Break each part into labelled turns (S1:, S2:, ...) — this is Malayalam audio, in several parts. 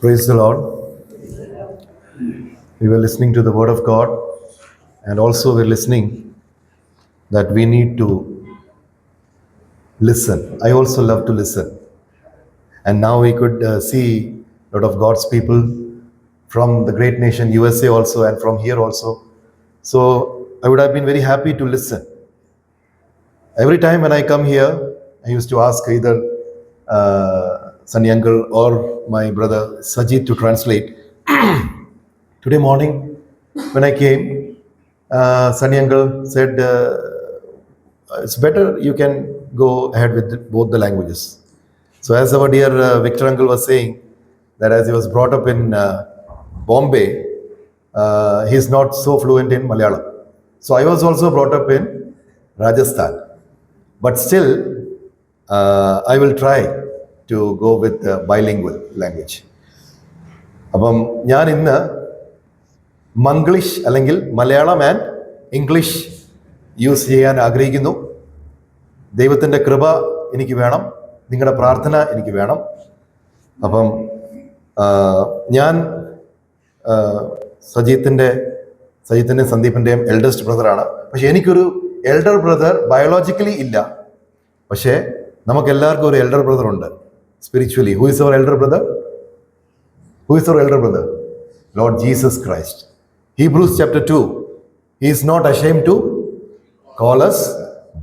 S1: Praise the Lord. We were listening to the Word of God, and also we're listening that we need to listen. I also love to listen. And now we could see a lot of God's people from the great nation USA also, and from here also. So I would have been very happy to listen. Every time when I come here, I used to ask either Sunny uncle or my brother Sajid to translate. Today morning, when I came, Sunny uncle said, it's better you can go ahead with both the languages. So as our dear Victor uncle was saying, that as he was brought up in Bombay, he's not so fluent in Malayalam. So I was also brought up in Rajasthan. But still, I will try to go with bilingual language. അപ്പം ഞാൻ ഇന്ന് മംഗ്ലീഷ് അല്ലെങ്കിൽ മലയാളം ആൻഡ് ഇംഗ്ലീഷ് യൂസ് ചെയ്യാൻ ആഗ്രഹിക്കുന്നു. ദൈവത്തിൻ്റെ കൃപ എനിക്ക് വേണം, നിങ്ങളുടെ പ്രാർത്ഥന എനിക്ക് വേണം. അപ്പം ഞാൻ സജീത്തിൻ്റെയും സന്ദീപിൻ്റെയും എൽഡസ്റ്റ് ബ്രദറാണ്. പക്ഷെ എനിക്കൊരു എൽഡർ ബ്രദർ ബയോളജിക്കലി ഇല്ല. പക്ഷേ നമുക്ക് എല്ലാവർക്കും ഒരു എൽഡർ ബ്രദർ ഉണ്ട് spiritually. Who is our elder brother? Who is our elder brother? Lord Jesus Christ. Hebrews chapter 2. He is not ashamed to call us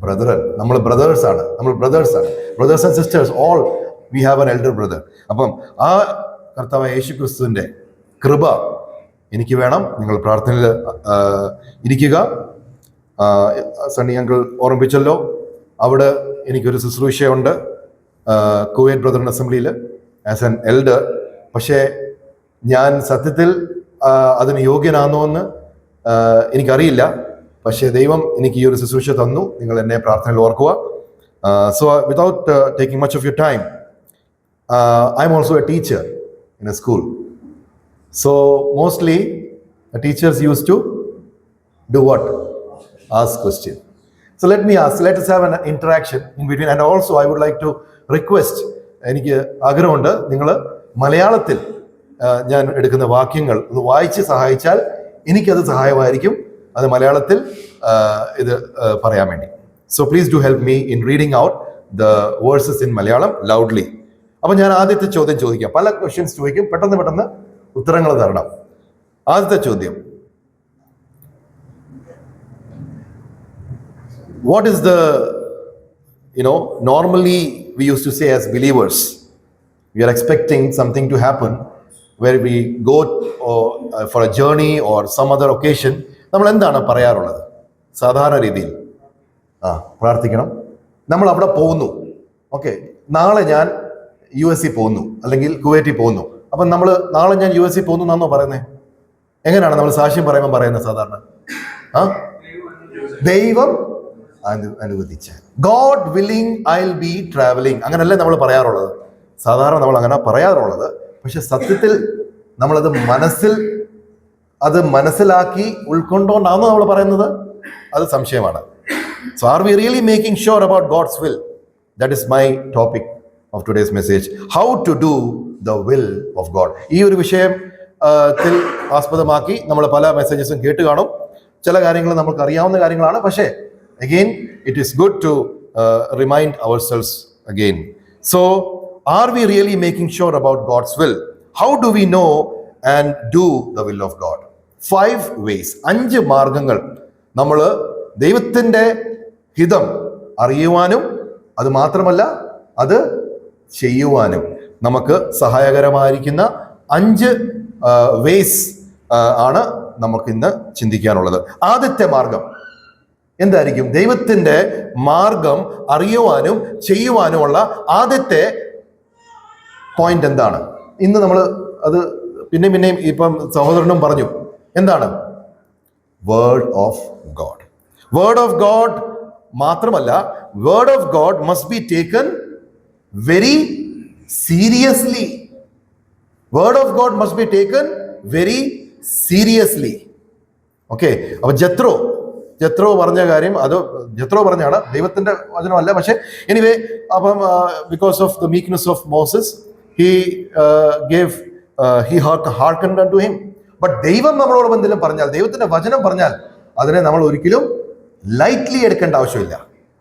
S1: brethren. നമ്മൾ ബ്രദേഴ്സ് ആണ്. Brothers and sisters all we have an elder brother. അപ്പം ആ കർത്താവായ യേശു ക്രിസ്തുവിൻ്റെ കൃപ എനിക്ക് വേണം. നിങ്ങൾ പ്രാർത്ഥനയിൽ ഇരിക്കുക. സണ്ണി അങ്കിൾ ഓർമ്മിപ്പിച്ചല്ലോ, അവിടെ എനിക്കൊരു ശുശ്രൂഷയുണ്ട് കുവൈറ്റ് ബ്രദറിൻ അസംബ്ലിയിൽ ആസ് ആൻ എൽഡർ. പക്ഷേ ഞാൻ സത്യത്തിൽ അതിന് യോഗ്യനാണോ എന്ന് എനിക്കറിയില്ല. പക്ഷേ ദൈവം എനിക്ക് ഈ ഒരു ശുശ്രൂഷ തന്നു. നിങ്ങൾ എന്നെ പ്രാർത്ഥനയിൽ ഓർക്കുക. So without taking much of your time, I am also a teacher in a school. So mostly teachers use to do what? Ask question. So let us have an interaction in between. And also I would like to request, എനിക്ക് ആഗ്രഹമുണ്ട്, നിങ്ങൾ മലയാളത്തിൽ ഞാൻ എടുക്കുന്ന വാക്യങ്ങൾ ഒന്ന് വായിച്ച് സഹായിച്ചാൽ എനിക്കത് സഹായമായിരിക്കും, അത് മലയാളത്തിൽ ഇത് പറയാൻ വേണ്ടി. So please do help me in reading out the versus in Malayalam loudly. അപ്പം ഞാൻ ആദ്യത്തെ ചോദ്യം ചോദിക്കാം. പല ക്വസ്റ്റ്യൻസ് ചോദിക്കും, പെട്ടെന്ന് ഉത്തരങ്ങൾ തരണം. ആദ്യത്തെ ചോദ്യം, what is the, normally we used to say as believers, we are expecting something to happen where we go for a journey or some other occasion. നമ്മൾ എന്താണ് പറയാറുള്ളത് സാധാരണ രീതിയിൽ? പ്രാർത്ഥിക്കണം, നമ്മൾ അവിടെ പോകുന്നു. ഓക്കെ, നാളെ ഞാൻ USA പോകുന്നു അല്ലെങ്കിൽ കുവൈറ്റിൽ പോകുന്നു. അപ്പം നമ്മൾ നാളെ ഞാൻ USA പോകുന്നു എന്നാണോ പറയുന്നത്? എങ്ങനെയാണ് നമ്മൾ സാക്ഷ്യം പറയുമ്പോൾ പറയുന്നത് സാധാരണ? ദൈവം അനുവദിച്ചാൽ, God willing I will be travelling, അങ്ങനല്ലേ നമ്മൾ പറയാറുള്ളത്. സാധാരണ നമ്മൾ അങ്ങനെ പറയാറുള്ളത്. പക്ഷെ സത്യത്തിൽ നമ്മളത് മനസ്സിലാക്കി ഉൾക്കൊണ്ടോണ്ടാണോ നമ്മൾ പറയുന്നത്? അത് സംശയമാണ്. So are we really making sure about God's will? That is my topic of today's message, how to do the will of God. ഈ ഒരു വിഷയത്തിൽ ആസ്പദമാക്കി നമ്മൾ പല മെസ്സേജസും കേട്ട് കാണും. ചില കാര്യങ്ങൾ നമുക്ക് അറിയാവുന്ന കാര്യങ്ങളാണ്. പക്ഷേ again, it is good to remind ourselves again. So, are we really making sure about God's will? How do we know and do the will of God? 5 ways, 5 മാർഗങ്ങൾ നമ്മൾ ദൈവത്തിൻ്റെ ഹിതം അറിയുവാനും അത് മാത്രമല്ല അത് ചെയ്യുവാനും നമുക്ക് സഹായകരമായിരിക്കുന്ന 5 വേസ് ആണ് നമുക്കിന്ന് ചിന്തിക്കാനുള്ളത്. ആദ്യത്തെ മാർഗം എന്തായിരിക്കും? ദൈവത്തിൻ്റെ മാർഗം അറിയുവാനും ചെയ്യുവാനുമുള്ള ആദ്യത്തെ പോയിന്റ് എന്താണ്? ഇന്ന് നമ്മൾ അത് പിന്നെയും ഇപ്പം സഹോദരനും പറഞ്ഞു. എന്താണ്? Word of God. Word of God മാത്രമല്ല, word of God must be taken very seriously. Word of God must be taken very seriously. Okay, അപ്പൊ ജത്രോ പറഞ്ഞ കാര്യം, അത് ജത്രോ പറഞ്ഞാണ്, ദൈവത്തിന്റെ വചനമല്ല. പക്ഷെ എനിവേ, അപ്പം because of the meekness of Moses, he gave he hearkened unto him. But ദൈവം നമ്മളോട് എന്തെങ്കിലും പറഞ്ഞാൽ, ദൈവത്തിന്റെ വചനം പറഞ്ഞാൽ അതിനെ നമ്മൾ ഒരിക്കലും ലൈറ്റ്ലി എടുക്കേണ്ട ആവശ്യമില്ല.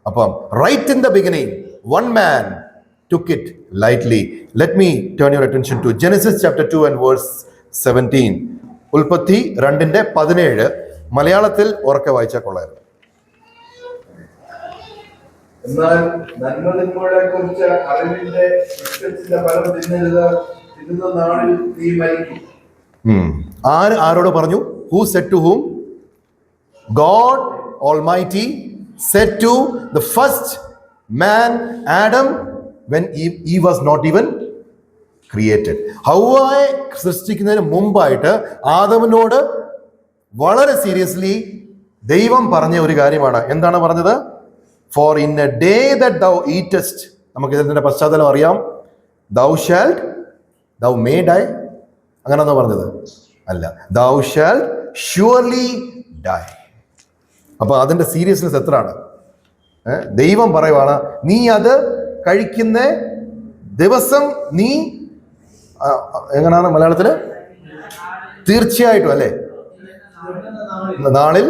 S1: അപ്പം right in the beginning one man took it lightly. Let me turn your attention to Genesis chapter 2 and verse 17. ഉൽപ്പത്തി 2:17 മലയാളത്തിൽ ഉറക്കെ വായിച്ചാൽ കൊള്ളായിരുന്നു.
S2: എന്നാൽ നന്മതിന്മകളെ കുറിച്ച് അറിവിന്റെ വൃക്ഷത്തിന്റെ ഫലം തിന്നരുത്, തിന്നുന്ന നാളിൽ നീ മരിക്കും.
S1: ആരോട് പറഞ്ഞു? Who said to whom? God Almighty said to the first man Adam when Eve was not even created. ഹവ്വായെ സൃഷ്ടിക്കുന്നതിന് മുമ്പായിട്ട് ആദമിനോട് വളരെ സീരിയസ്ലി ദൈവം പറഞ്ഞ ഒരു കാര്യമാണ്. എന്താണ് പറഞ്ഞത്? For in a day that thou eatest, നമുക്ക് ഇതിന്റെ പശ്ചാത്തലം അറിയാം. thou may die, അങ്ങനെയാണോ പറഞ്ഞത്? അല്ല, thou shalt surely die. അപ്പൊ അതിന്റെ സീരിയസ്നെസ് എത്രയാണ്? ദൈവം പറയുവാണ്, നീ അത് കഴിക്കുന്ന ദിവസം നീ എങ്ങനെയാണ് മലയാളത്തില്? തീർച്ചയായിട്ടും അല്ലേ, നാളിൽ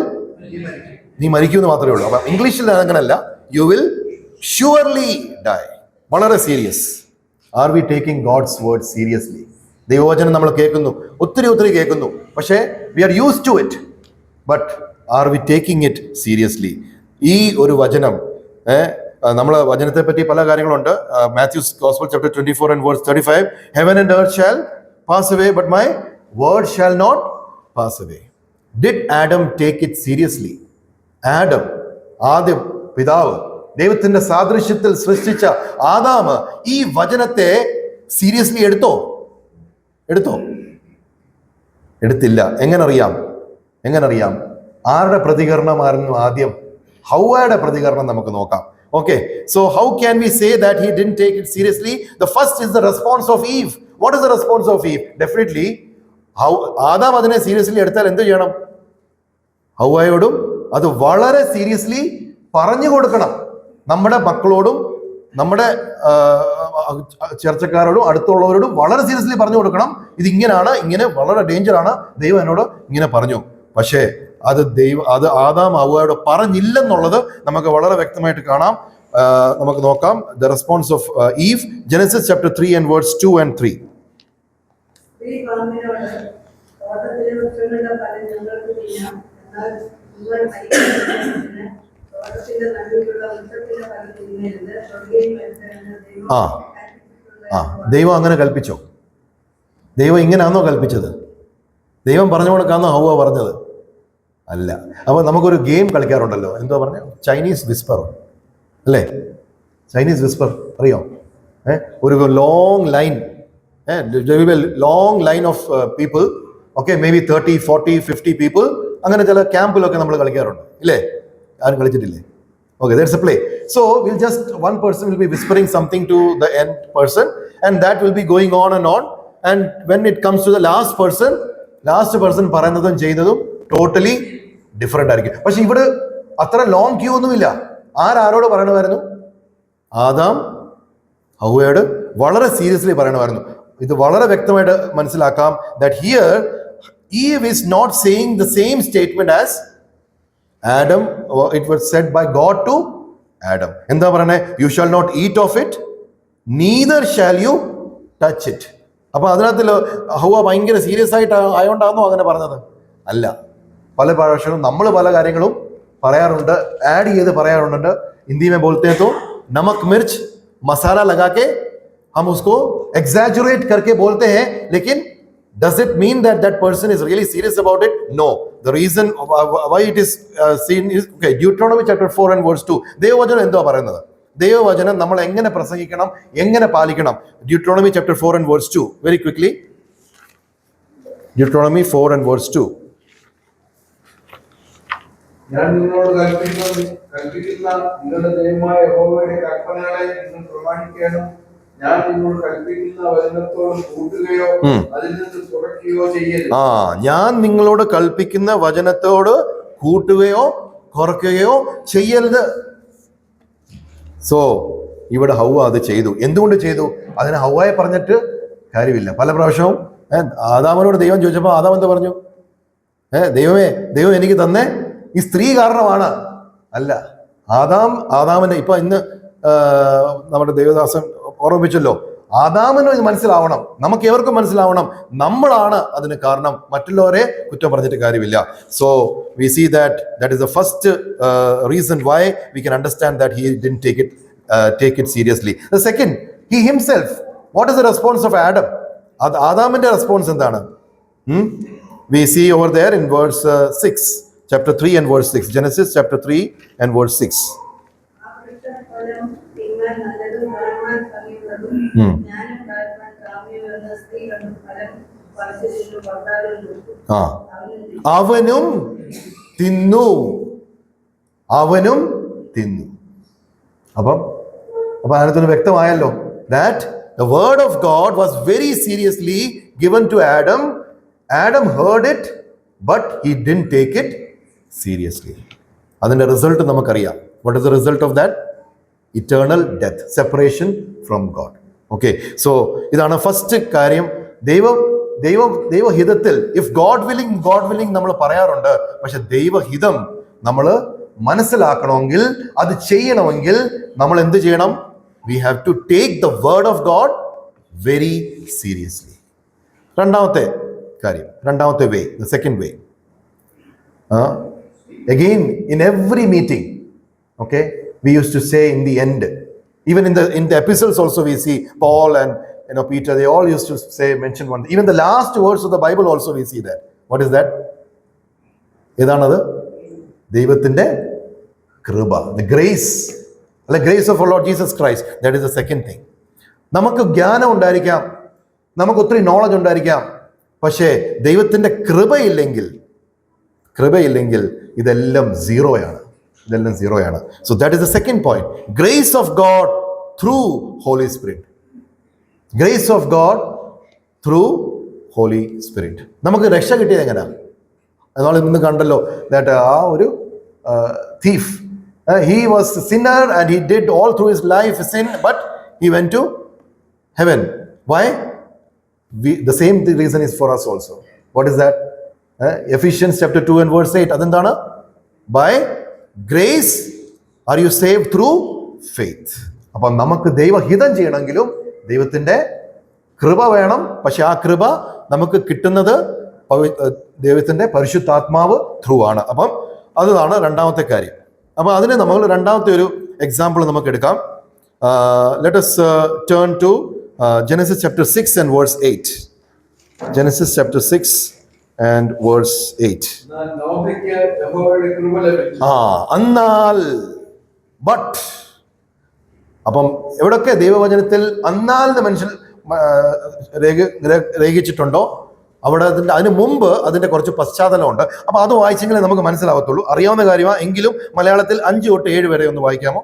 S1: നീ മരിക്കുമെന്ന് മാത്രമേ ഉള്ളൂ. അപ്പൊ ഇംഗ്ലീഷിൽ അങ്ങനല്ല, യു വിൽ ഷുവർലി ഡൈ. വളരെ serious. Are we taking God's word seriously? ദൈവവചനം നമ്മൾ കേൾക്കുന്നു, ഒത്തിരി കേൾക്കുന്നു, പക്ഷേ we are use to it, but are we taking it seriously? ഈ ഒരു വചനം, നമ്മൾ വചനത്തെ പറ്റി പല കാര്യങ്ങളുണ്ട്. Matthew's gospel chapter 24 and verse 35, heaven and earth shall pass away but my word shall not pass away. Did Adam take it seriously? Adam, ആദ്യ പിതാവ്, ദൈവത്തിന്റെ സാദൃശ്യത്തിൽ സൃഷ്ടിച്ച ആദാമ് ഈ വചനത്തെ സീരിയസ്ലി എടുത്തോ? എടുത്തില്ല. എങ്ങനറിയാം? ആരുടെ പ്രതികരണമായിരുന്നു ആദ്യം? ഹവ്വയുടെ പ്രതികരണം നമുക്ക് നോക്കാം. Okay, so how can we say that he didn't take it seriously? The first is the response of Eve. What is the response of Eve? Definitely, Adam അതിനെ സീരിയസ്ലി എടുത്താൽ എന്ത് ചെയ്യണം? ഹവ്വയോടും അത് വളരെ സീരിയസ്ലി പറഞ്ഞു കൊടുക്കണം. നമ്മുടെ മക്കളോടും നമ്മുടെ ചർച്ചക്കാരോടും അടുത്തുള്ളവരോടും വളരെ സീരിയസ്ലി പറഞ്ഞു കൊടുക്കണം. ഇത് ഇങ്ങനെ വളരെ ഡേഞ്ചറാണ്, ദൈവം എന്നോട് ഇങ്ങനെ പറഞ്ഞു. പക്ഷേ അത് ആദാം ഹവ്വയോട് പറഞ്ഞില്ലെന്നുള്ളത് നമുക്ക് വളരെ വ്യക്തമായിട്ട് കാണാം. നമുക്ക് നോക്കാം the response of eve. Genesis chapter 3 and verse 2 and 3. ദൈവം അങ്ങനെ കൽപ്പിച്ചോ? ദൈവം ഇങ്ങനെയാണോ കൽപ്പിച്ചത്? ദൈവം പറഞ്ഞു കൊടുക്കാന്നോ ഹവ്വ പറഞ്ഞത്? അല്ല. അപ്പൊ നമുക്കൊരു ഗെയിം കളിക്കാറുണ്ടല്ലോ, എന്തോ പറഞ്ഞ ചൈനീസ് വിസ്പർ അല്ലേ? ചൈനീസ് വിസ്പർ അറിയോ? ഒരു long line, long line of people, okay, may be 30, 40, 50 people, അങ്ങനെ ചില ക്യാമ്പിലൊക്കെ നമ്മൾ കളിക്കാറുണ്ട് ഇല്ലേ? ആരും കളിച്ചിട്ടില്ലേ? Okay, there's a play. So we'll just, one person will be whispering something to the end person and that will be going on, and when it comes to the last person പറയുന്നതും ചെയ്യുന്നതും ടോട്ടലി ഡിഫറെന്റ് ആയിരിക്കും. പക്ഷെ ഇവിടെ അത്ര ലോങ് ക്യൂ ഒന്നുമില്ല. ആരോട് പറയണമായിരുന്നു? ആദാം ഹവ്വയോട് വളരെ സീരിയസ്ലി പറയണമായിരുന്നു. ഇത് വളരെ വ്യക്തമായിട്ട് മനസ്സിലാക്കാം. That here Eve is not saying the same statement as Adam. It was said by God to Adam. എന്താ പറയണേ? You shall not eat of it, neither shall you touch it. അപ്പൊ അതിനകത്തിൽ ഹവ്വ ഭയങ്കര സീരിയസ് ആയിട്ട് ആയോണ്ടാണോ അങ്ങനെ പറഞ്ഞത്? അല്ല. പല പ്രാവശ്യവും നമ്മൾ പല കാര്യങ്ങളും പറയാറുണ്ട്, ആഡ് ചെയ്ത് പറയാറുണ്ട്. हिंदी में बोलते हैं तो नमक मिर्च मसाला लगा के हम उसको exaggerate करके बोलते हैं, लेकिन does it mean that that person is really serious about it? No. The reason why it is seen is, okay, Deuteronomy chapter 4 and verse 2. ദൈവവചനം എന്തോ പറയുന്നത്? ദൈവവചനം നമ്മൾ എങ്ങനെ പ്രസംഗിക്കണം, എങ്ങനെ പാലിക്കണം? Deuteronomy chapter 4 and verse 2. Very quickly. Deuteronomy 4 and verse 2.
S2: ഞാൻ നിങ്ങളോട് കൽപ്പിക്കുന്ന നിങ്ങളുടെ ദൈവമായ യഹോവയുടെ കൽപ്പനകളെ നിങ്ങൾ പ്രമാണിക്കണം. ഞാൻ നിങ്ങളോട് കൽപ്പിക്കുന്ന വചനത്തോട് കൂട്ടുകയോ അതിൽ നിന്ന് കുറയ്ക്കുകയോ ചെയ്യരുത്.
S1: ഞാൻ നിങ്ങളോട് കൽപ്പിക്കുന്ന വചനത്തോട് കൂട്ടുകയോ കുറയ്ക്കുകയോ ചെയ്യരുത്. സോ ഇവിടെ ഹവ്വ അത് ചെയ്തു. എന്തുകൊണ്ട് ചെയ്തു? അതിന് ഹവ്വയെ പറഞ്ഞിട്ട് കാര്യമില്ല. പല പ്രാവശ്യവും ആദാമിനോട് ദൈവം ചോദിച്ചപ്പോൾ ആദാം എന്താ പറഞ്ഞു? ദൈവം എനിക്ക് തന്നെ ഈ സ്ത്രീ കാരണമാണ്. അല്ല, ആദാമിന്റെ ഇപ്പൊ ഇന്ന് നമ്മുടെ ദേവദാസൻ ഓർമ്മിപ്പിച്ചല്ലോ, ആദാമിനും ഇത് മനസ്സിലാവണം, നമുക്ക് ഏവർക്കും മനസ്സിലാവണം, നമ്മളാണ് അതിന് കാരണം, മറ്റുള്ളവരെ കുറ്റം പറഞ്ഞിട്ട് കാര്യമില്ല. So we see that is the first reason why we can understand that he didn't take it seriously. The second, he himself, what is the response of Adam? ആദാമിന്റെ റെസ്പോൺസ് എന്താണ്? We see over there in verse 6, chapter 3 and verse 6, Genesis chapter 3 and verse 6. അവനും തിന്നു. അപ്പം അതിനകത്ത് വ്യക്തമായല്ലോ that the word of God was very seriously given to Adam. Adam heard it, but he didn't take it seriously. അതിന്റെ റിസൾട്ട് നമുക്കറിയാം. What is the result of that? Eternal death, separation from God. Okay, so ഇതാണ് ഫസ്റ്റ് കാര്യം. ദൈവഹിതത്തിൽ if God willing നമ്മൾ പറയാറുണ്ട്. പക്ഷെ ദൈവഹിതം നമ്മൾ മനസ്സിലാക്കണമെങ്കിൽ, അത് ചെയ്യണമെങ്കിൽ നമ്മൾ എന്ത് ചെയ്യണം? We have to take the word of God very seriously. രണ്ടാമത്തെ കാര്യം, രണ്ടാമത്തെ way, the second way. Again, in every meeting, okay, we used to say in the end, even in the epistles also we see Paul and Peter, they all used to mention one. Even the last words of the Bible also we see that. What is that? ഏതാണത്? ദൈവത്തിന്റെ കൃപ, the grace of our Lord Jesus Christ. That is the second thing. നമുക്ക് ജ്ഞാനം ഉണ്ടായിരിക്കാം, നമുക്ക് ഒത്തിരി നോളജ് ഉണ്ടായിരിക്കാം, പക്ഷേ ദൈവത്തിന്റെ കൃപയില്ലെങ്കിൽ ഇതെല്ലാം സീറോയാണ്. So that is the second point. Grace of God through Holy Spirit. Grace of God through Holy Spirit. നമുക്ക് രക്ഷ കിട്ടിയത് എങ്ങനെയാണ്? നമ്മൾ ഇന്ന് കണ്ടല്ലോ that ആ ഒരു thief, he was a sinner and he did all through his life sin, but he went to heaven. Why? The same reason is for us also. What is that? Ephesians chapter 2 and verse 8. അതെന്താണ്? By grace are you saved through faith. അപ്പം നമുക്ക് ദൈവഹിതം ചെയ്യണമെങ്കിലും ദൈവത്തിന്റെ കൃപ വേണം. പക്ഷെ ആ കൃപ നമുക്ക് കിട്ടുന്നത് ദൈവത്തിന്റെ പരിശുദ്ധാത്മാവ് ത്രൂ ആണ്. അപ്പം അതാണ് രണ്ടാമത്തെ കാര്യം. അപ്പം അതിന് നമ്മൾ രണ്ടാമത്തെ ഒരു എക്സാമ്പിൾ നമുക്ക് എടുക്കാം. Let us turn to Genesis chapter 6 and verse 8. Genesis chapter 6 and verse 8. എന്നാൽ ബട്ട്. അപ്പം എവിടൊക്കെ ദൈവവചനത്തിൽ എന്നാൽ എന്ന് മനുഷ്യൻ രേഖിച്ചിട്ടുണ്ടോ അവിടെ അതിന് മുമ്പ് അതിന്റെ കുറച്ച് പശ്ചാത്തലമുണ്ട്. അപ്പൊ അത് വായിച്ചെങ്കിലേ നമുക്ക് മനസ്സിലാവത്തുള്ളൂ. അറിയാവുന്ന കാര്യമാണ്, എങ്കിലും മലയാളത്തിൽ 5 തൊട്ട് 7 വരെ ഒന്ന് വായിക്കാമോ?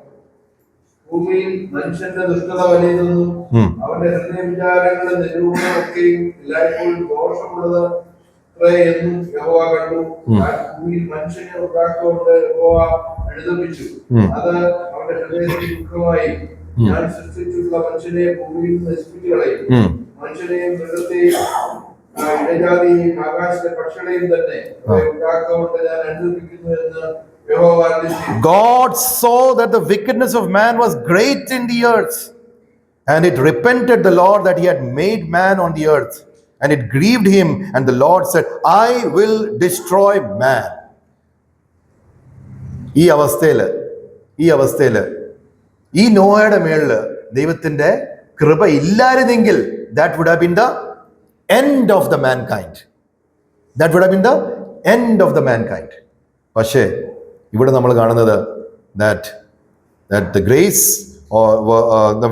S2: ഭൂമിയിൽ മനുഷ്യന്റെ ദുഷ്ടത വലിയതെന്നും അവന്റെ ഹൃദയ വിചാരങ്ങളുടെ നിരൂപണമൊക്കെയും എല്ലായ്പ്പോഴും ദോഷമുള്ളത് എന്നും യഹോവ കണ്ടു. ഭൂമിയിൽ മനുഷ്യനെ ഉണ്ടാക്കൊണ്ട് യഹോവ അനുദപിച്ചു. അത് അവന്റെ ഹൃദയത്തിൽ ദുഃഖമായി. ഞാൻ സൃഷ്ടിച്ചിട്ടുള്ള മനുഷ്യനെ ഭൂമിയിൽ നശിപ്പിച്ചു കളയും. മനുഷ്യനെയും മൃഗത്തെയും ഇടജാതിയെയും ആകാശത്തെ പക്ഷികളെയും തന്നെ ഉണ്ടാക്കൊണ്ട് ഞാൻ അനുദപിക്കുന്നു എന്ന് God
S1: saw that the wickedness of man was great in the earth, and it repented the Lord that he had made man on the earth, and it grieved him, and the Lord said, I will destroy man. ഈ അവസ്ഥയില് ഈ നോഹയുടെ മേളില് ദൈവത്തിന്റെ കൃപ ഇല്ലായിരുന്നെങ്കിൽ that would have been the end of the mankind. പക്ഷേ ഇവിടെ നമ്മൾ കാണുന്നത് that the grace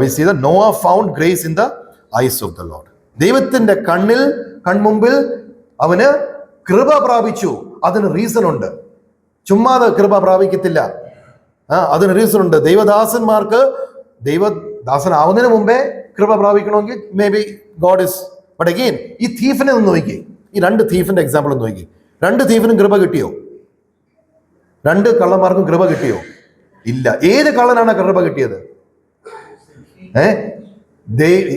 S1: we see that Noah found grace in the eyes of the Lord. ദൈവത്തിന്റെ കൺമുമ്പിൽ അവന് കൃപ പ്രാപിച്ചു. അതിന് റീസൺ ഉണ്ട്. ചുമ്മാതെ കൃപ പ്രാപിക്കത്തില്ല, അതിന് റീസൺ ഉണ്ട്. ദൈവദാസന്മാർക്ക് ദൈവദാസനാവുന്നതിന് മുമ്പേ കൃപ പ്രാപിക്കണമെങ്കിൽ may be God is. But again ഈ തീഫിനെ ഒന്ന് നോക്കി, ഈ 2 തീഫിന്റെ എക്സാമ്പിൾ ഒന്ന് നോക്കി. 2 തീഫിനും കൃപ കിട്ടിയോ? 2 കള്ളന്മാർക്കും കൃപ കിട്ടിയോ? ഇല്ല. ഏത് കള്ളനാണ് കൃപ കിട്ടിയത്?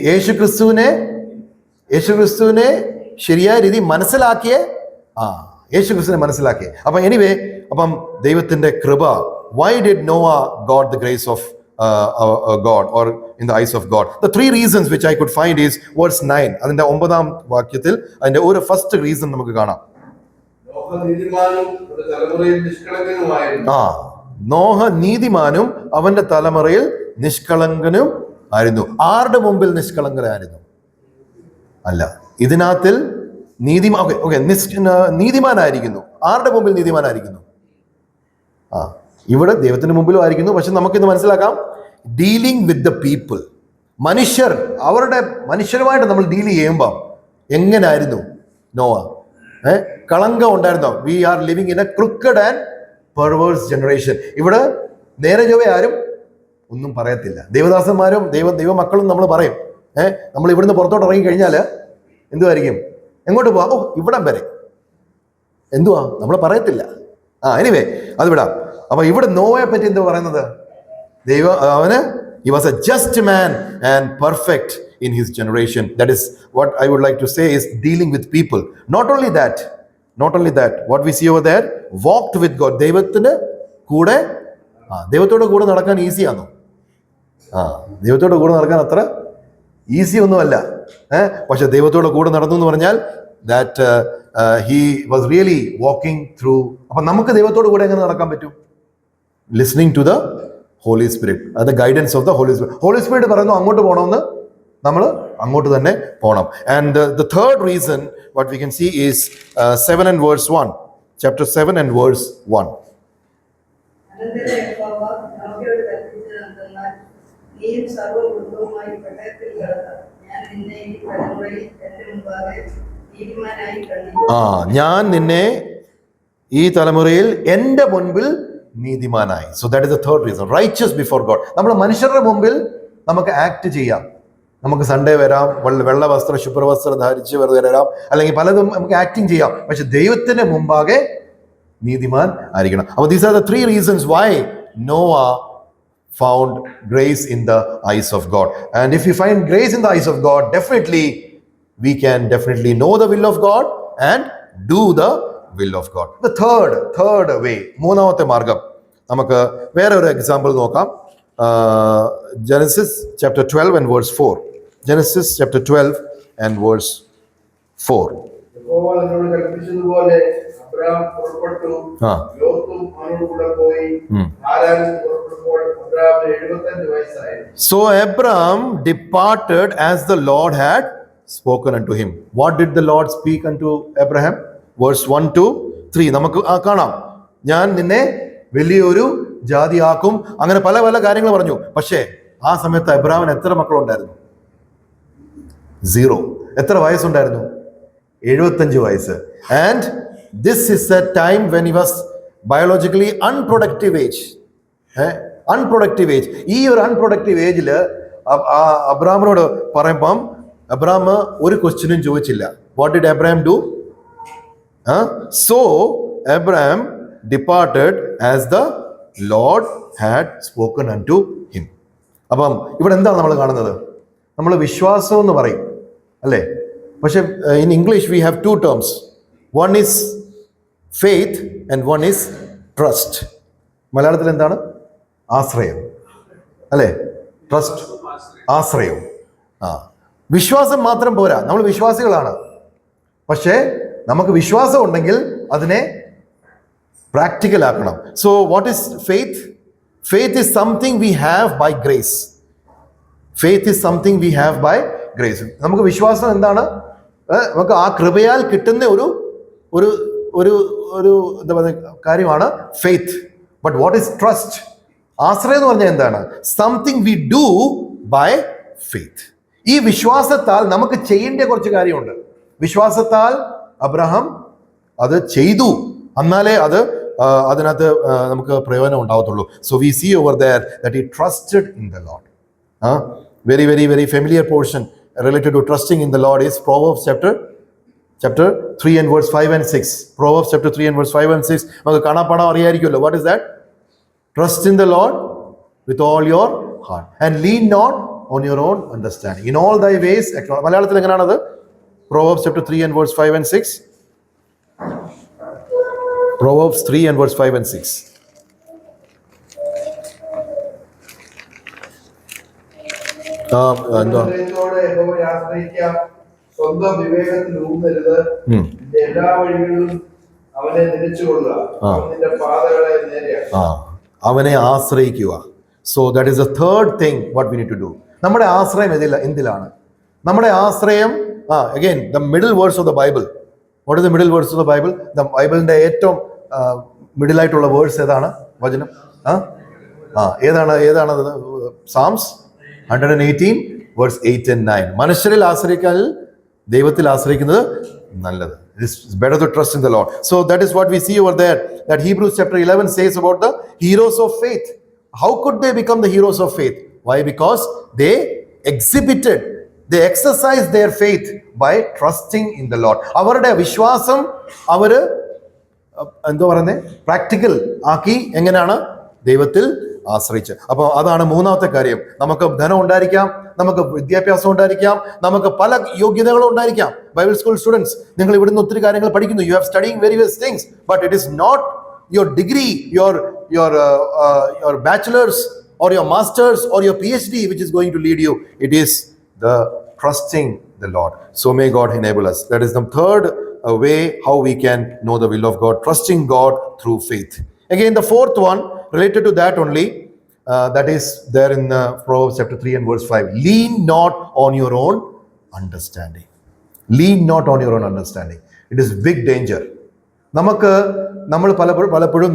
S1: യേശുക്രിസ്തുവിനെ ശരിയായ രീതി മനസ്സിലാക്കിയ യേശു ക്രിസ്തുവിനെ മനസ്സിലാക്കിയ. അപ്പം എനിവേ, അപ്പം ദൈവത്തിന്റെ കൃപ. Why did Noah got the grace of God or in the eyes of God? The three reasons which I could find is verse 9. അതിന്റെ 9-ാം വാക്യത്തിൽ അതിന്റെ ഒരു ഫസ്റ്റ് റീസൺ നമുക്ക് കാണാം. നോഹ നീതിമാനും അവന്റെ തലമുറയിൽ നിഷ്കളങ്കനും ആയിരുന്നു. ആരുടെ മുമ്പിൽ നിഷ്കളങ്കനായിരുന്നു? അല്ല, ഇതിനകത്തിൽ നീതിമാനായിരിക്കുന്നു. ആരുടെ മുമ്പിൽ നീതിമാനായിരിക്കുന്നു? ഇവിടെ ദൈവത്തിന് മുമ്പിലും ആയിരിക്കുന്നു. പക്ഷെ നമുക്കിത് മനസ്സിലാക്കാം, ഡീലിംഗ് വിത്ത് ദ പീപ്പിൾ, മനുഷ്യർ, മനുഷ്യരുമായിട്ട് നമ്മൾ ഡീൽ ചെയ്യുമ്പോൾ എങ്ങനായിരുന്നു നോവ? കളങ്കം ഉണ്ടായിരുന്നോ? We are living in a crooked and perverse generation. ഇവിടെ നേരെ ചൊവ്വേ ആരും ഒന്നും പറയത്തില്ല. ദൈവദാസന്മാരും ദൈവമക്കളും നമ്മൾ പറയും, നമ്മൾ ഇവിടുന്ന് പുറത്തോട്ട് ഇറങ്ങി കഴിഞ്ഞാൽ എന്തുമായിരിക്കും? എങ്ങോട്ട് പോവാ? ഇവിടം വരെ. എന്തുവാ? നമ്മൾ പറയത്തില്ല. എനിവേ, അത് വിടാം. അപ്പൊ ഇവിടെ നോവയെ പറ്റി എന്താ പറയുന്നത്? he was a just man and perfect in his generation. That is what I would like to say is dealing with people. Not only that, what we see over there, walked with God. ദൈവത്തോട് കൂടെ നടക്കാൻ ഈസിയാണോ? ദൈവത്തോട് കൂടെ നടക്കാൻ അത്ര ഈസി ഒന്നുമല്ല. പക്ഷെ ദൈവത്തോട് കൂടെ നടന്നു എന്ന് പറഞ്ഞാൽ that he was really walking through. അപ്പൊ നമുക്ക് ദൈവത്തോട് കൂടെ എങ്ങനെ നടക്കാൻ പറ്റും? Listening to the holy spirit, അത് guidance of the holy spirit. Holy spirit പറയുന്നു അങ്ങോട്ട് പോകണമെന്ന്, നമ്മൾ അങ്ങോട്ട് തന്നെ പോകണം. And the third reason what we can see is 7 and verse 1, chapter 7 and verse 1. ഞാൻ നിന്നെ ഈ തലമുറയിൽ എൻ്റെ മുൻപിൽ നീതിമാനായി. So that is the third reason, righteous before God. നമ്മൾ മനുഷ്യരുടെ മുമ്പിൽ നമുക്ക് ആക്ട് ചെയ്യാം. നമുക്ക് സൺഡേ വരാം, വെള്ള വസ്ത്രം ശുഭ്രവസ്ത്രം ധരിച്ച് വെറുതെ വരാം, അല്ലെങ്കിൽ പലതും നമുക്ക് ആക്ടിങ് ചെയ്യാം. പക്ഷെ ദൈവത്തിന്റെ മുമ്പാകെ നീതിമാൻ ആയിരിക്കണം. അപ്പോൾ these are the three reasons why Noah found grace in the eyes of God. And if you find grace in the eyes of God, definitely we can definitely know the will of God and do the will of God. The third way, മൂന്നാമത്തെ മാർഗം, നമുക്ക് വേറെ ഒരു എക്സാമ്പിൾ നോക്കാം. Genesis chapter 12 and verse 4. Genesis chapter 12 and verse 4.
S2: Abraham പുറപ്പെട്ടു, ലോത്തും അവനോട് കൂടെ പോയി. ഹാരാനിൽ പുറപ്പെട്ടപ്പോൾ അബ്രഹാമിന് 75 വയസ്സായി.
S1: So Abraham departed as the Lord had spoken unto him. What did the Lord speak unto Abraham? Verse 1 to 3 നമുക്ക് കാണാം. ഞാൻ നിന്നെ വലിയൊരു ജാതിയാക്കും, അങ്ങനെ പല പല കാര്യങ്ങൾ പറഞ്ഞു. പക്ഷേ ആ സമയത്ത് അബ്രഹാമിന് എത്ര മക്കളുണ്ടായിരുന്നു? 0. എത്ര വയസ്സുണ്ടായിരുന്നു? 75 വയസ്സ്. And this is a time when he was biologically unproductive age. ഈ ഒരു അൺപ്രൊഡക്റ്റീവ് ഏജിൽ അബ്രഹാമിനോട് പറയുമ്പം അബ്രഹാം ഒരു ക്വസ്റ്റ്യനും ചോദിച്ചില്ല. What did Abraham do? So Abraham departed as the Lord had spoken unto him. അപ്പം ഇവിടെ എന്താണ് നമ്മൾ കാണുന്നത്? നമ്മൾ വിശ്വാസം എന്ന് പറയും അല്ലേ? പക്ഷെ in English we have two terms. One is faith and one is trust. മലയാളത്തിൽ എന്താണ്? ആശ്രയം അല്ലേ? ട്രസ്റ്റ്, ആശ്രയം. വിശ്വാസം മാത്രം പോരാ, നമ്മൾ വിശ്വാസികളാണ്. പക്ഷേ നമുക്ക് വിശ്വാസം ഉണ്ടെങ്കിൽ അതിനെ പ്രാക്ടിക്കൽ ആക്കണം. So what is faith? Faith is something we have by grace. Faith is something we have by grace. നമുക്ക് വിശ്വാസം എന്താണ്? നമുക്ക് ആ കൃപയാൽ കിട്ടുന്ന ഒരു എന്താ പറയുക കാര്യമാണ് faith. But what is trust? ആശ്രയം എന്ന് പറഞ്ഞാൽ എന്താണ്? Something we do by faith. ഈ വിശ്വാസത്താൽ നമുക്ക് ചെയ്യേണ്ട കുറച്ച് കാര്യമുണ്ട്. വിശ്വാസത്താൽ അബ്രഹാം അത് ചെയ്തു, എന്നാലേ അതിനകത്ത് നമുക്ക് പ്രയോജനം ഉണ്ടാവത്തുള്ളൂ. So we see over there that he trusted in the Lord. Very very very familiar portion related to trusting in the Lord is Proverbs chapter 3 and verse 5 and 6. Proverbs chapter 3 and verse 5 and 6. നമുക്ക് കാണാപ്പാടം അറിയായിരിക്കുമല്ലോ. What is that? Trust in the Lord with all your heart and lean not on your own understanding. In all thy ways. മലയാളത്തിൽ എങ്ങനെയാണത്? Proverbs chapter 3 and verse 5 and 6. Proverbs 3 and verse 5 and 6. എന്താ
S2: ഹൃദയത്തോടെ യഹോവയെ ആശ്രയിക്കാം, സ്വന്തം വിവേകത്തിൽ ഊന്നരുത്. നിന്റെ എല്ലാ വഴികളിലും അവനെ നനച്ചുകൊള്ളുക, അവൻ നിന്റെ പാതകളെ നേരെയാക്കും.
S1: അവനെ ആശ്രയിക്കുക. So that is the third thing what we need to do. നമ്മുടെ ആശ്രയം എന്തിലാണ്? നമ്മുടെ ആശ്രയം again the middle words of the Bible. What is the middle words of the Bible? The ബൈബിളിന്റെ ഏറ്റവും മിഡിലായിട്ടുള്ള വേർഡ്സ് ഏതാണ്? വചനം ഏതാണ്? Psalms 118 verse 8 and 9. മനുഷ്യരിൽ ആശ്രയിക്കാൻ ദൈവത്തിൽ ആശ്രയിക്കുന്നത് നല്ലത്. It's better to trust in the Lord. So that is what we see over there, that Hebrews chapter 11 says about the heroes of faith. How could they become the heroes of faith? Why? Because they exercised their faith by trusting in the Lord. അവരുടെ വിശ്വാസം അവര് എന്താ പറയുന്നത്, പ്രാക്ടിക്കൽ ആക്കി. എങ്ങനെയാണ്? ദൈവത്തിൽ ആശ്രയിച്ച്. അപ്പോൾ അതാണ് മൂന്നാമത്തെ കാര്യം. നമുക്ക് ധനം ഉണ്ടായിരിക്കാം, നമുക്ക് വിദ്യാഭ്യാസം ഉണ്ടായിരിക്കാം, നമുക്ക് പല യോഗ്യതകളും ഉണ്ടായിരിക്കാം. ബൈബിൾ സ്കൂൾ സ്റ്റുഡൻസ്, നിങ്ങൾ ഇവിടുന്ന് ഒത്തിരി കാര്യങ്ങൾ പഠിക്കുന്നു. You have studying various things, but it is not your degree, your bachelors or your masters or your PhD which is going to lead you. It is the trusting the Lord. So may God enable us. That is the third way how we can know the will of God, trusting God through faith. Again, the fourth one related to that only, that is there in Proverbs chapter 3 and verse 5. Lean not on your own understanding. Lean not on your own understanding. It is big danger. നമ്മൾ പലപ്പോഴും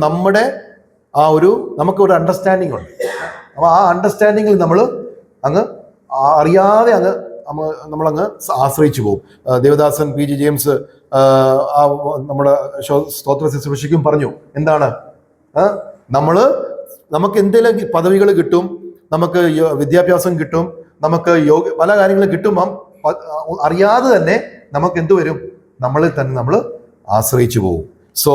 S1: നമുക്കൊരു അണ്ടർസ്റ്റാൻഡിങ് ഉണ്ട്. അപ്പോൾ ആ അണ്ടർസ്റ്റാൻഡിങ്ങിൽ നമ്മൾ അറിയാതെ നമ്മളങ്ങ് ആശ്രയിച്ചു പോകും. ദേവദാസൻ PG ജെയിംസ് നമ്മുടെ സ്തോത്ര ശുശ്രൂഷയ്ക്കും പറഞ്ഞു, എന്താണ് നമുക്ക് എന്തെങ്കിലും പദവികൾ കിട്ടും, നമുക്ക് വിദ്യാഭ്യാസം കിട്ടും, നമുക്ക് പല കാര്യങ്ങളും കിട്ടുമ്പം അറിയാതെ തന്നെ നമുക്ക് എന്ത് വരും? നമ്മളിൽ തന്നെ നമ്മൾ ആശ്രയിച്ചു പോകും. So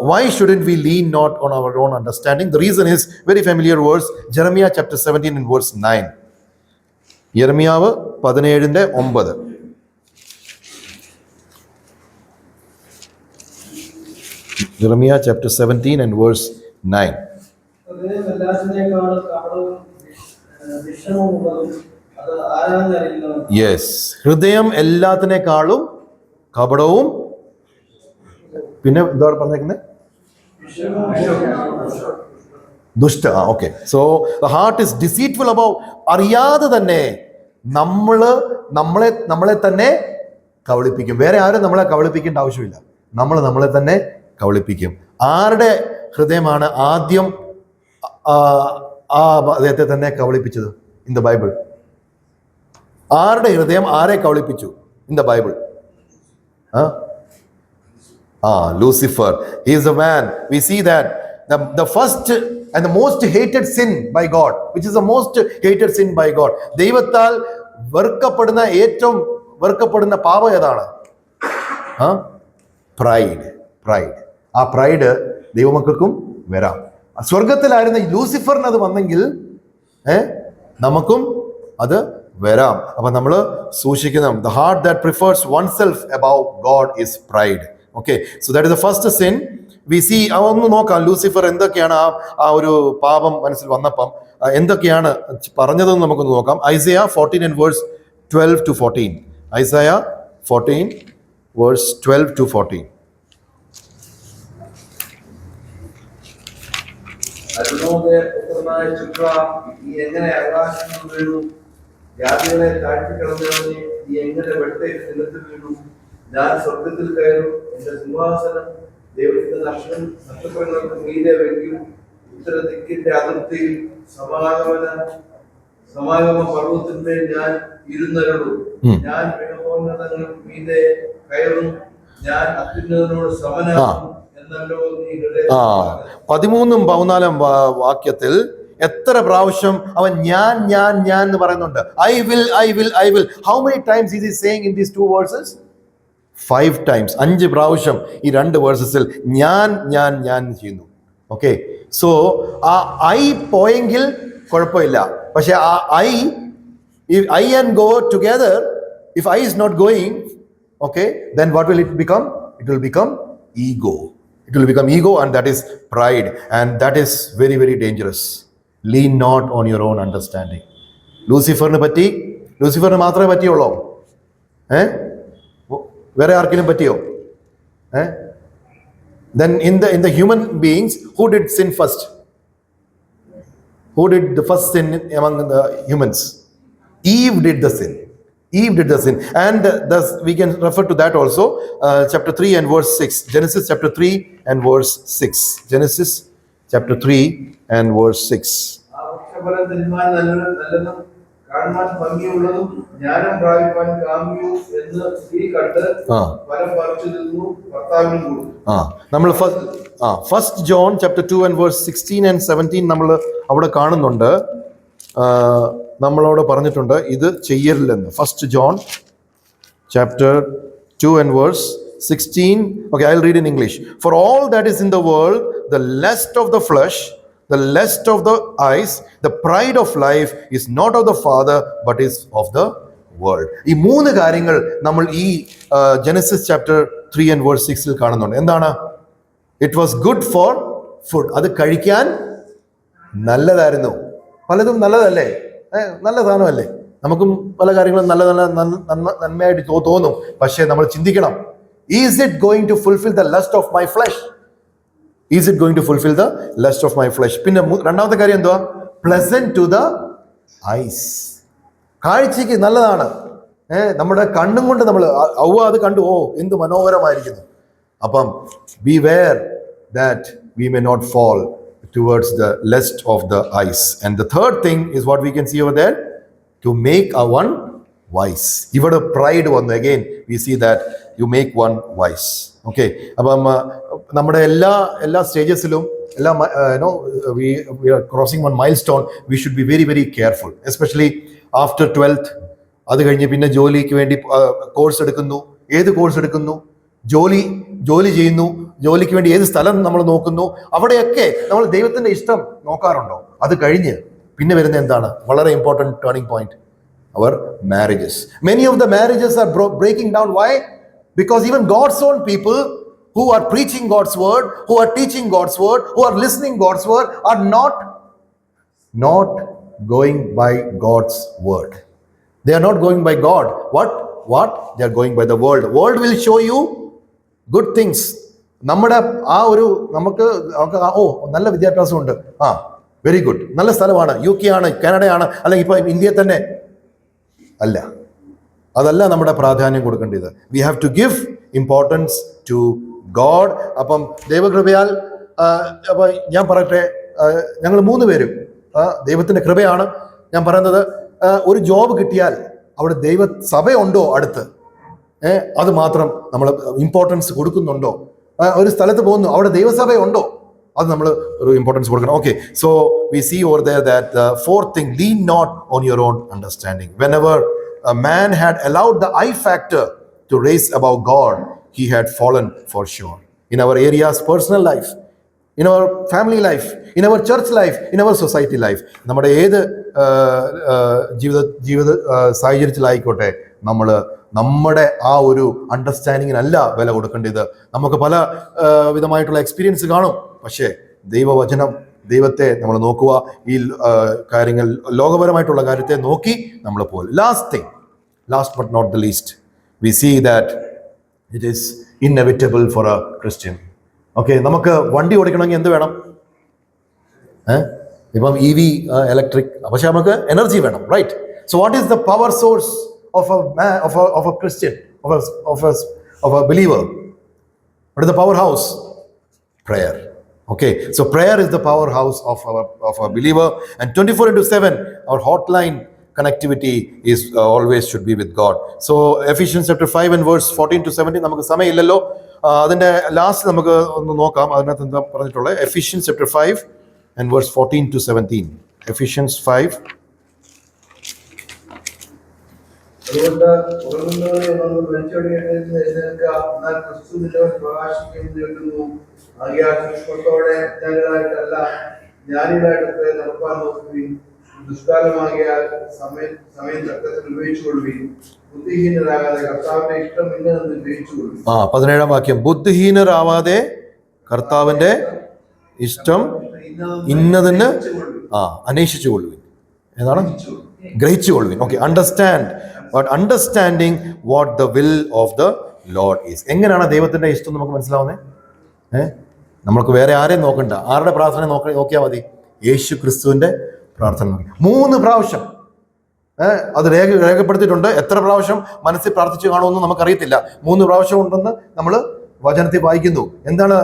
S1: why shouldn't we lean not on our own understanding? The reason is very familiar verse, Jeremiah chapter 17 and verse 9. യെരമ്യാവ് 17:9. Jeremiah chapter 17 and verse 9. Yes, ഹൃദയം എല്ലാത്തിനേക്കാളും കപടവും, പിന്നെ എന്താ പറഞ്ഞേക്കുന്നത്? ദുഷ്ട. Okay. So the heart is deceitful about. അറിയാതെ തന്നെ നമ്മളെ തന്നെ കബളിപ്പിക്കും. വേറെ ആരും നമ്മളെ കബളിപ്പിക്കേണ്ട ആവശ്യമില്ല. നമ്മളെ തന്നെ കബളിപ്പിക്കും. ആരുടെ ഹൃദയമാണ് ആദ്യം അദ്ദേഹത്തെ തന്നെ കബളിപ്പിച്ചത് ഇൻ ദ ബൈബിൾ? ആരുടെ ഹൃദയം ആരെ കബളിപ്പിച്ചു in the Bible? Lucifer. He is a man. We see that the first and the most hated sin by God, which is the most hated sin by God. ദൈവത്താൽ ഏറ്റവും വെറുക്കപ്പെടുന്ന പാപം ഏതാണ്? പ്രൈഡ്. ആ പ്രൈഡ് ദൈവമക്കൾക്കും വരാം. സ്വർഗത്തിലായിരുന്ന ലൂസിഫറിന് അത് വന്നെങ്കിൽ നമുക്കും അത് വരാം. അപ്പൊ നമ്മൾ സൂക്ഷിക്കണം. The heart that prefers oneself above God is pride. Okay, so that is the first sin we see. ഒന്ന് നോക്കാം ലൂസിഫർ എന്തൊക്കെയാണ് ആ ഒരു പാപം മനസ്സിൽ വന്നപ്പം എന്തൊക്കെയാണ് പറഞ്ഞതെന്ന് നമുക്കൊന്ന് നോക്കാം. Isaiah 14 and verse 12 to 14. Isaiah 14 verse 12 to 14.
S2: എങ്ങനെ അവകാശങ്ങൾ വീണു, ജാതികളെ താഴ്ത്തിക്കളഞ്ഞവനെ നീ എങ്ങനെ വെട്ടേക്ക് നിലത്ത് വീണു. ഞാൻ സ്വർഗത്തിൽ കയറും, എന്റെ സിംഹാസനം ദൈവത്തിന്റെ നക്ഷത്രങ്ങൾക്ക് മീതെ വയ്ക്കും. ഉത്തര ദിക്കിന്റെ അതിർത്തിയിൽ സമാഗമ പർവ്വതത്തിന്മേൽ ഞാൻ ഇരുന്നരുളും. ഞാൻ മേഘോന്നതങ്ങൾ മീതെ കയറും, ഞാൻ അത്യുന്നതനോട് സമനാകും എന്നല്ലോ നീ
S1: 13-14 വാക്യത്തിൽ എത്ര പ്രാവശ്യം അവൻ ഞാൻ എന്ന് പറയുന്നുണ്ട്. I will. How many times is he saying in these two verses? 5 times. 5 പ്രാവശ്യം ഈ 2 വേഴ്സസിൽ ഞാൻ ചെയ്യുന്നു. ഓക്കെ, സോ ആ ഐ പോയെങ്കിൽ കുഴപ്പമില്ല. പക്ഷെ ആ I and go together If I is not going, okay, then what will it become? It will become ego. It will become ego, and that is pride, and that is very, very dangerous. Lean not on your own understanding. ലൂസിഫറിന് പറ്റി, ലൂസിഫറിന് മാത്രമേ പറ്റിയുള്ളൂ? വേറെ ആർക്കെങ്കിലും പറ്റിയോ? Then in the human beings, who did sin first? Who did the first sin among the humans? Eve did the sin. Eve did the sin. And thus we can refer to that also. Chapter 3 and verse 6. Genesis chapter 3 and verse 6. Genesis chapter 3 and verse 6.
S2: ആ വൃക്ഷഫലം തിന്മാൻ നല്ലതും കാണുവാൻ ഭംഗിയുള്ളതും ജ്ഞാനം പ്രാപിപ്പാൻ കാമ്യവും എന്ന് സ്ത്രീ കണ്ട് ഫലം പറിച്ചു തിന്നു ഭർത്താവിനും കൊടുത്തു.
S1: നമ്മൾ first John chapter 2 and verse 16 and 17 നമ്മൾ അവിടെ കാണുന്നുണ്ട്. നമ്മളോട് പറഞ്ഞിട്ടുണ്ട് ഇത് ചെയ്യരുതെന്ന്. First John chapter 2 and verse 16. Okay, I'll read in English. For all that is in the world, the lust of the flesh, the lust of the eyes, the pride of life is not of the Father but is of the world. ഈ മൂന്ന് കാര്യങ്ങൾ നമ്മൾ ഈ ജെനസിസ് ചാപ്റ്റർ 3 ആൻഡ് വേഴ്സ് 6 കാണുന്നുണ്ട്. എന്താണ്? It was good for food. അത് കഴിക്കാൻ നല്ലതായിരുന്നു. പലതും നല്ലതല്ലേ? നല്ല സാധനമല്ലേ? നമുക്കും പല കാര്യങ്ങളും നല്ല നല്ല നന്മയായിട്ട് തോന്നും. പക്ഷേ നമ്മൾ ചിന്തിക്കണം, is it going to fulfil the lust of my flesh? Is it going to fulfill the lust of my flesh? പിന്നെ രണ്ടാമത്തെ കാര്യം എന്തുവാ? Pleasant to the eyes. കാഴ്ചയ്ക്ക് നല്ലതാണ്. നമ്മുടെ കണ്ണും കൊണ്ട് നമ്മൾ അത് കണ്ടു, ഓ എന്ത് മനോഹരമായിരിക്കുന്നു. അപ്പം beware that we may not fall towards the lust of the eyes. And the third thing is what we can see over there, to make one wise. ഇവിടെ pride വന്നു. Again we see that you make one wise. Okay, അപ്പം നമ്മുടെ എല്ലാ സ്റ്റേജസിലും we are crossing one milestone. We should be very, very careful, especially after 12th. അത് കഴിഞ്ഞ് പിന്നെ ജോലിക്ക് വേണ്ടി കോഴ്സ് എടുക്കുന്നു. ഏത് കോഴ്സ് എടുക്കുന്നു? ജോലി ചെയ്യുന്നു. ജോലിക്ക് വേണ്ടി ഏത് സ്ഥലം നമ്മൾ നോക്കുന്നു? അവിടെയൊക്കെ നമ്മൾ ദൈവത്തിന്റെ ഇഷ്ടം നോക്കാറുണ്ടോ? അത് കഴിഞ്ഞ് പിന്നെ വരുന്ന എന്താണ്? വളരെ important turning point, our marriages. Many of the marriages are breaking down. Why? Because even God's own people who are preaching God's word, who are teaching God's word, who are listening God's word, are not going by God's word. They are not going by God. What? They are going by the world. World will show you good things. നമ്മുടെ നമുക്ക് നല്ല വിദ്യാഭ്യാസമുണ്ട്, വെരി ഗുഡ്, നല്ല സ്ഥലമാണ്, UK ആണ്, കാനഡയാണ്, അല്ലെങ്കിൽ ഇപ്പൊ ഇന്ത്യയിൽ തന്നെ അല്ല. അതല്ല നമ്മുടെ പ്രാധാന്യം കൊടുക്കേണ്ടത്. We have to give importance to God. അപ്പം ദൈവകൃപയാൽ അപ്പം ഞാൻ പറയട്ടെ, ഞങ്ങൾ 3 പേരും ദൈവത്തിൻ്റെ കൃപയാണ് ഞാൻ പറയുന്നത്. ഒരു ജോബ് കിട്ടിയാൽ അവിടെ ദൈവസഭയുണ്ടോ അടുത്ത്? അത് മാത്രം നമ്മൾ ഇമ്പോർട്ടൻസ് കൊടുക്കുന്നുണ്ടോ? ഒരു സ്ഥലത്ത് പോകുന്നു, അവിടെ ദൈവസഭയുണ്ടോ? അത് നമ്മൾ ഒരു ഇമ്പോർട്ടൻസ് കൊടുക്കണം. Okay, so we see over there that fourth thing, lean not on your own understanding. Whenever a man had allowed the I factor to raise above God, he had fallen for sure. In our areas, personal life, in our family life, in our church life, in our society life, നമ്മുടെ ഏത് ജീവിത സാഹചര്യത്തിലായിക്കോട്ടെ, നമ്മൾ നമ്മുടെ ആ ഒരു അണ്ടർസ്റ്റാൻഡിങ്ങിനല്ല വില കൊടുക്കേണ്ടത്. നമുക്ക് പല വിധമായിട്ടുള്ള എക്സ്പീരിയൻസ് കാണും, പക്ഷേ ദൈവവചനം, ദൈവത്തെ നമ്മൾ നോക്കുക. ഈ കാര്യങ്ങൾ, ലോകപരമായിട്ടുള്ള കാര്യത്തെ നോക്കി നമ്മൾ പോകും. Last but not the least, we see that it is inevitable for a Christian. Okay, നമുക്ക് വണ്ടി ഓടിക്കണമെങ്കിൽ എന്ത് വേണം? ഇപ്പം EV, ഇലക്ട്രിക്, പക്ഷെ നമുക്ക് എനർജി വേണം, right? So what is the power source of a Christian, of a believer? What is the powerhouse? Prayer. Okay, so prayer is the powerhouse of a believer, and 24/7 our hotline connectivity is always should be with God. So Ephesians chapter 5 and verse 14 to 17, നമുക്ക് സമയമില്ലല്ലോ, അതിന്റെ ലാസ്റ്റ് നമുക്ക് ഒന്ന് നോക്കാം. അതിനകത്ത് എന്താ പറഞ്ഞിട്ടുള്ളത്? Ephesians chapter 5 and verse 14 to 17. Ephesians 5.
S2: അതുകൊണ്ട് ഉറങ്ങുന്നവരെ എന്നാൽ ക്രിസ്തു നിലവിൽ പ്രകാശിക്കുന്നു. ആകയാൽ പുഷ്പത്തോടെ ജ്ഞാനികളായിട്ടല്ല, ജ്ഞാനികളായിട്ട് നടപ്പാൻ നോക്കുകയും ദുഷ്കാലമാകിയാൽ സമയം തക്കത്തിൽ ഉപയോഗിച്ചുകൊള്ളുകയും ബുദ്ധിഹീനരാകാതെ കർത്താവിന്റെ ഇഷ്ടം ഇന്നതെന്ന് ഗ്രഹിച്ചുകൊള്ളുകയും.
S1: 17-ാം വാക്യം, ബുദ്ധിഹീനരാവാതെ കർത്താവിന്റെ ഇഷ്ടം ഇന്നതെന്ന് അന്വേഷിച്ചുകൊള്ളുവിൻ. ഏതാണ്? ഗ്രഹിച്ചുകൊള്ളുവിൻ. Okay, understand. But understanding what the will of the Lord is. എങ്ങനെയാണ് ദൈവത്തിന്റെ ഇഷ്ടം നമുക്ക് മനസ്സിലാവുന്നത്? നമ്മൾക്ക് വേറെ ആരെയും നോക്കണ്ട. ആരുടെ പ്രാർത്ഥന നോക്കിയാൽ മതി? യേശു ക്രിസ്തുവിന്റെ പ്രാർത്ഥന നോക്കി. 3 പ്രാവശ്യം അത് രേഖപ്പെടുത്തിയിട്ടുണ്ട്. എത്ര പ്രാവശ്യം മനസ്സിൽ പ്രാർത്ഥിച്ചു കാണുമെന്ന് നമുക്കറിയത്തില്ല. 3 പ്രാവശ്യം ഉണ്ടെന്ന് നമ്മൾ വചനത്തിൽ വായിക്കുന്നു. എന്താണ്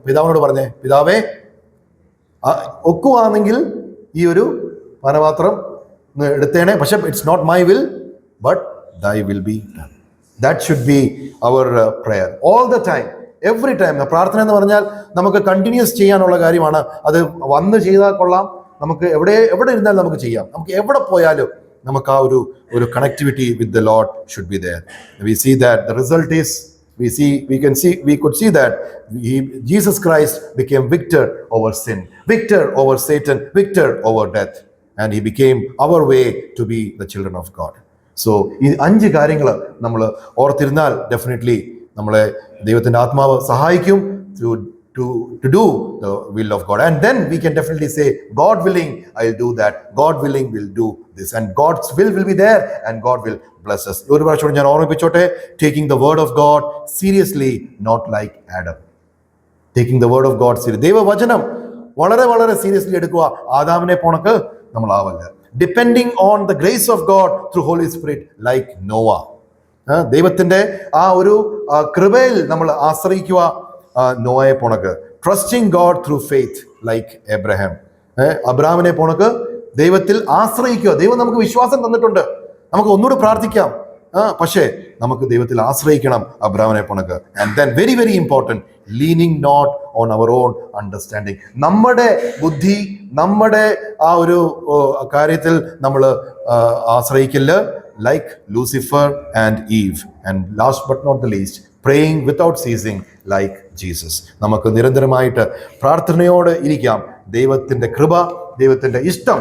S1: പിതാവിനോട് പറഞ്ഞേ? പിതാവേ, ഒക്കുവാണെങ്കിൽ ഈ ഒരു പാനപാത്രം എടുത്തേണേ, പക്ഷെ it's not my will but thy will be done. That should be our prayer all the time, every time. പ്രാർത്ഥന എന്ന് പറഞ്ഞാൽ നമുക്ക് കണ്ടിന്യൂസ് ചെയ്യാനുള്ള കാര്യമാണ്. അത് വന്ന് ചെയ്താൽ കൊള്ളാം, നമുക്ക് എവിടെ ഇരുന്നാലും നമുക്ക് ചെയ്യാം. നമുക്ക് എവിടെ പോയാലും നമുക്ക് ആ ഒരു connectivity with the Lord should be there. We see that the result is we could see that Jesus Christ became victor over sin, victor over Satan, victor over death, and he became our way to be the children of God. So ഈ 5 കാര്യങ്ങൾ നമ്മൾ ഓർത്തിരുന്നാൽ ഡെഫിനറ്റ്ലി നമ്മളെ ദൈവത്തിന്റെ ആത്മാവ് സഹായിക്കും to do the will of God, and then we can definitely say, God willing, I'll do that. God willing, will do this, and God's will be there, and God will bless us. ഒരു പ്രാവശ്യം ഞാൻ ഓർമ്മിപ്പിച്ചോട്ടെ, taking the word of God seriously, not like Adam. Taking the word of God seriously, ദൈവവചനം വളരെ വളരെ സീരിയസ്ലി എടുക്കുക. ആദാമിനെ പോണക്ക് നമ്മൾ ആവല്ല. Depending on the grace of God through Holy Spirit, like Noah. ദൈവത്തിന്റെ ആ ഒരു കൃപയിൽ നമ്മൾ ആശ്രയിക്കുക, നോയെ പോണക്ക്. Trusting God through faith like Abraham. അബ്രഹാമിനെ പോണക്ക് ദൈവത്തിൽ ആശ്രയിക്കുക. ദൈവം നമുക്ക് വിശ്വാസം തന്നിട്ടുണ്ട്, നമുക്ക് ഒന്നുകൂടെ പ്രാർത്ഥിക്കാം. പക്ഷേ നമുക്ക് ദൈവത്തിൽ ആശ്രയിക്കണം അബ്രഹാമിനെ പോണക്ക്. And then very very important, leaning not on our own understanding. നമ്മുടെ ബുദ്ധി, നമ്മുടെ ആ ഒരു കാര്യത്തിൽ നമ്മൾ ആശ്രയിക്കില്ല, like Lucifer and Eve. And last but not the least, praying without ceasing like Jesus. നമുക്ക് നിരന്തരമായിട്ട് പ്രാർത്ഥനയോട് ഇരിക്കാം. ദൈവത്തിൻ്റെ കൃപ, ദൈവത്തിൻ്റെ ഇഷ്ടം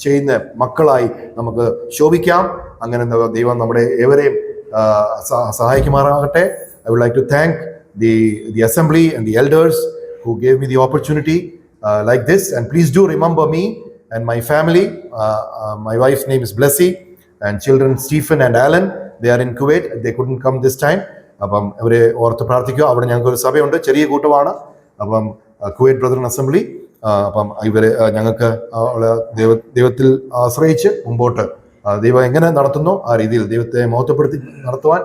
S1: ചെയ്യുന്ന മക്കളായി നമുക്ക് ശോഭിക്കാം. അങ്ങനെ ദൈവം നമ്മുടെ ഏവരെയും സഹായിക്കുമാറാകട്ടെ. I would like to thank the assembly and the elders who gave me the opportunity like this. And please do remember me and my family. My wife's name is Blessy, and children Stephen and Alan. They are in Kuwait. They couldn't come this time. അപ്പം അവരെ ഓർത്ത് പ്രാർത്ഥിക്കുക. അവിടെ ഞങ്ങൾക്കൊരു സഭയുണ്ട്, ചെറിയ കൂട്ടമാണ്. അപ്പം കുവൈറ്റ് ബ്രദറൻ അസംബ്ലി. അപ്പം ഇവരെ ഞങ്ങൾക്ക് ദൈവത്തിൽ ആശ്രയിച്ച് മുമ്പോട്ട് ദൈവം എങ്ങനെ നടത്തുന്നു ആ രീതിയിൽ ദൈവത്തെ മഹത്വപ്പെടുത്തി നടത്തുവാൻ,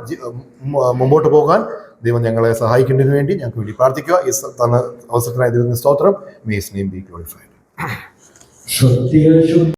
S1: മുമ്പോട്ട് പോകാൻ ദൈവം ഞങ്ങളെ സഹായിക്കുന്നതിന് വേണ്ടി ഞങ്ങൾക്ക് വേണ്ടി പ്രാർത്ഥിക്കുക. ഈ തന്ന അവസരത്തിനായി ദൈവത്തിന് സ്തോത്രം. May his name be glorified.